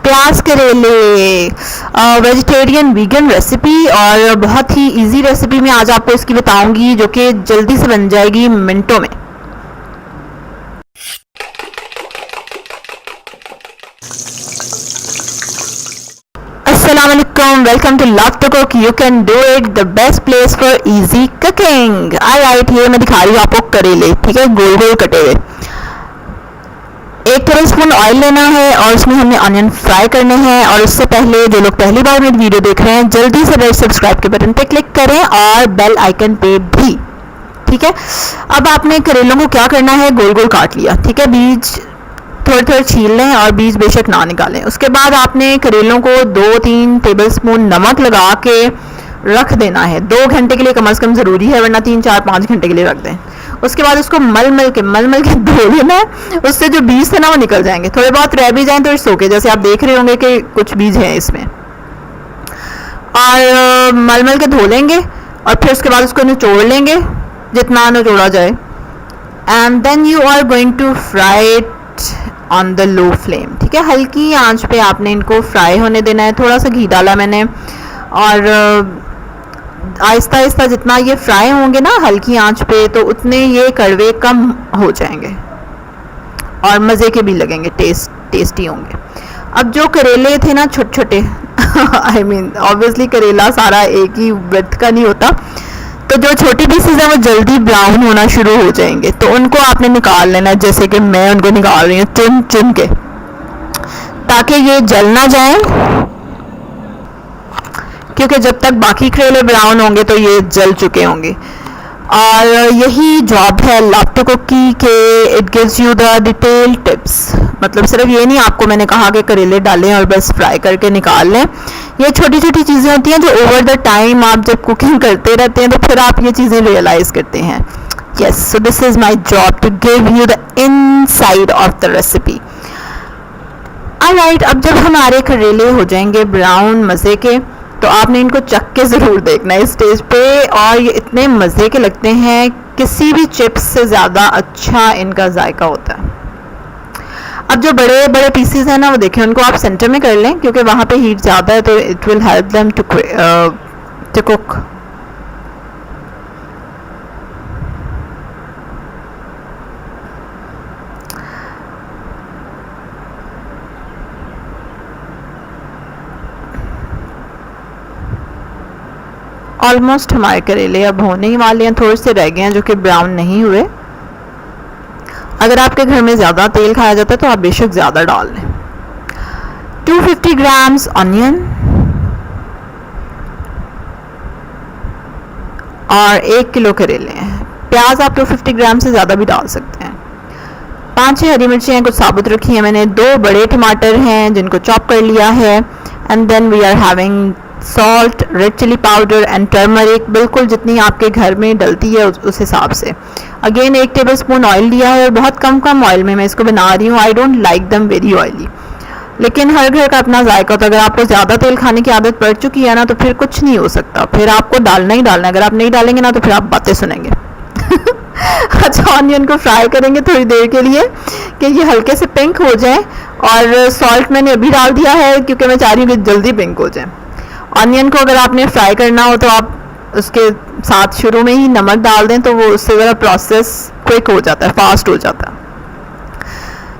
प्याज करेले vegetarian vegan recipe, और बहुत ही इजी रेसिपी मैं आज आपको इसकी बताऊंगी जो कि जल्दी से बन जाएगी मिनटों में। अस्सलाम वालेकुम, welcome to love to cook, you can do it, the best place for easy cooking. Alright, ये मैं दिखा रही हूँ आपको करेले, ठीक है, गोल गोल कटे हुए। 1 टेबल स्पून ऑयल लेना है और उसमें हमने ऑनियन फ्राई करने हैं। और उससे पहले जो लोग पहली बार मेरी वीडियो देख रहे हैं, जल्दी से रेड सब्सक्राइब के बटन पे क्लिक करें और बेल आइकन पे भी, ठीक है। अब आपने करेलों को क्या करना है, गोल गोल काट लिया, ठीक है, बीज थोड़े थोड़े छील लें और बीज बेशक ना निकालें। उसके बाद आपने करेलों को 2-3 टेबल स्पून नमक लगा के रख देना है। 2 घंटे के लिए कम से कम ज़रूरी है, वरना 3-4-5 घंटे के लिए रख दें। उसके बाद उसको मल मल के धो लेना है। उससे जो बीज थे ना वो निकल जाएंगे। थोड़े बहुत रह भी जाएं तो इट्स ओके, जैसे आप देख रहे होंगे कि कुछ बीज हैं इसमें। और मल मल के धो लेंगे और फिर उसके बाद उसको निचोड़ लेंगे जितना निचोड़ा जाए। And then you are going to fry it on the low flame, ठीक है। हल्की आंच पे आपने इनको फ्राई होने देना है। थोड़ा सा घी डाला मैंने, और आहिस्ता आहिस्ता जितना ये फ्राई होंगे ना हल्की आंच पे, तो उतने ये कड़वे कम हो जाएंगे और मज़े के भी लगेंगे, टेस्टी होंगे। अब जो करेले थे ना छोटे छोटे आई मीन ऑब्वियसली करेला सारा एक ही विड्थ का नहीं होता, तो जो छोटी पीसेज हैं वो जल्दी ब्राउन होना शुरू हो जाएंगे, तो उनको आपने निकाल लेना है, जैसे कि मैं उनको निकाल रही हूँ चुन चुन के, ताकि ये जल ना जाए। क्योंकि जब तक बाकी करेले ब्राउन होंगे तो ये जल चुके होंगे। और यही जॉब है लव टू कुक की, कि it gives you the detail tips. मतलब सिर्फ ये नहीं आपको मैंने कहा कि करेले डालें और बस फ्राई करके निकाल लें। ये छोटी छोटी चीज़ें होती हैं जो ओवर द टाइम आप जब कुकिंग करते रहते हैं तो फिर आप ये चीज़ें रियलाइज़ करते हैं। Yes, so this is my job to give you the inside of the recipe. Alright, अब जब हमारे करेले हो जाएंगे ब्राउन मज़े के, तो आपने इनको चख के ज़रूर देखना है इस स्टेज पे। और ये इतने मज़े के लगते हैं, किसी भी चिप्स से ज़्यादा अच्छा इनका जायका होता है। अब जो बड़े बड़े पीसीज हैं ना, वो देखें, उनको आप सेंटर में कर लें क्योंकि वहाँ पे हीट ज़्यादा है, तो it will help them to cook. Almost हमारे करेले अब होने ही वाले हैं, थोड़े से रह गए हैं जो कि ब्राउन नहीं हुए। अगर आपके घर में ज़्यादा तेल खाया जाता है तो आप बेशक ज़्यादा डाल लें। 250 ग्राम्स ऑनियन और 1 किलो करेले हैं। प्याज आप 250 ग्राम से ज़्यादा भी डाल सकते हैं। 5-6 हरी मिर्ची हैं, कुछ साबुत रखी हैं मैंने। 2 बड़े टमाटर हैं जिनको चॉप कर लिया है। And then we are having salt, red chilli powder and turmeric, बिल्कुल जितनी आपके घर में डलती है उस हिसाब से। अगेन 1 टेबल स्पून ऑयल लिया है और बहुत कम ऑयल में मैं इसको बना रही हूँ। आई डोंट लाइक दम वेरी ऑयली, लेकिन हर घर का अपना जायका होता है। अगर आपको ज़्यादा तेल खाने की आदत पड़ चुकी है ना, तो फिर कुछ नहीं हो सकता, फिर आपको डालना ही डालना है। अगर आप नहीं डालेंगे ना तो फिर आप बातें सुनेंगे। अच्छा, ऑनियन को फ्राई करेंगे थोड़ी देर के लिए कि ये हल्के से पिंक हो जाए। और सॉल्ट मैंने अभी डाल दिया है क्योंकि मैं चाह रही हूँ कि जल्दी पिंक हो जाए। ऑनियन को अगर आपने फ्राई करना हो तो आप उसके साथ शुरू में ही नमक डाल दें, तो वो उससे ज़रा प्रोसेस क्विक हो जाता है, फास्ट हो जाता है।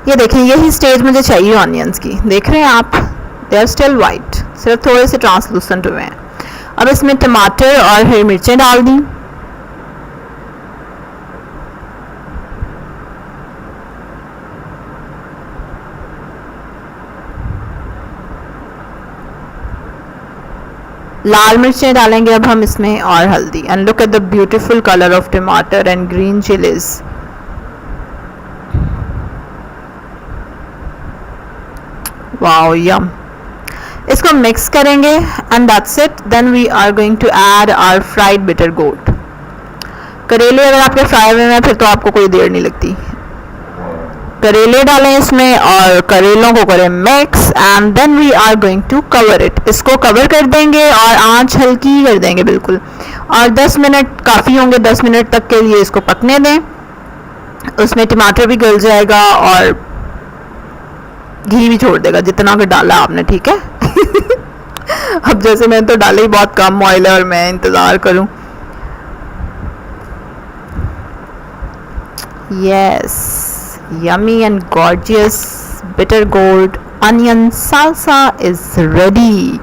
ये देखें, यही स्टेज मुझे चाहिए ऑनियंस की। देख रहे हैं आप, दे आर स्टिल वाइट, सिर्फ थोड़े से ट्रांसलूसेंट हुए हैं। अब इसमें टमाटर और हरी मिर्चें डाल दी। लाल मिर्चें डालेंगे अब हम इसमें, और हल्दी। And look at the beautiful colour of tamatar and green chillies. Wow, yum. इसको मिक्स करेंगे and that's it. Then we are going to add our fried bitter gourd. करेले अगर आपके फ्राई हुए हैं फिर तो आपको कोई देर नहीं लगती। करेले डालें इसमें और करेलों को करें mix. And then we are going to cover it. इसको कवर कर देंगे और आंच हल्की कर देंगे बिल्कुल, और 10 मिनट काफ़ी होंगे। 10 मिनट तक के लिए इसको पकने दें। उसमें टमाटर भी गल जाएगा और घी भी छोड़ देगा जितना कि डाला आपने, ठीक है। अब जैसे मैंने तो डाले ही बहुत कम ऑयल है और मैं इंतज़ार करूं। Yes, yummy and gorgeous bitter gourd onion salsa is ready.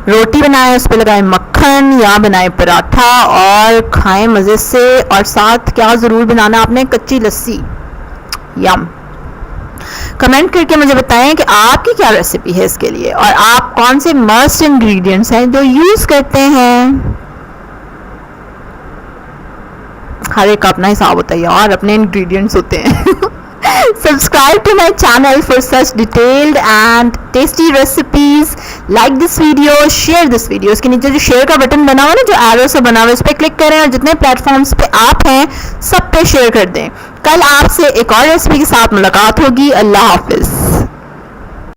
रोटी बनाए, उस पर लगाए मक्खन या बनाए पराठा और खाएं मज़े से। और साथ क्या ज़रूर बनाना आपने, कच्ची लस्सी। यम। कमेंट करके मुझे बताएं कि आपकी क्या रेसिपी है इसके लिए और आप कौन से मस्ट इंग्रेडिएंट्स हैं जो यूज़ करते हैं। हर एक का अपना हिसाब होता है यार, अपने इंग्रेडिएंट्स होते हैं। Subscribe to my channel for such detailed and tasty recipes. Like this video, share this video. इसके नीचे जो शेयर का बटन बना हुआ है ना, जो एरो से बना हुआ है, उस पर क्लिक करें और जितने प्लेटफॉर्म्स पे आप हैं सब पे शेयर कर दें। कल आपसे एक और रेसिपी के साथ मुलाकात होगी। अल्लाह हाफिज़।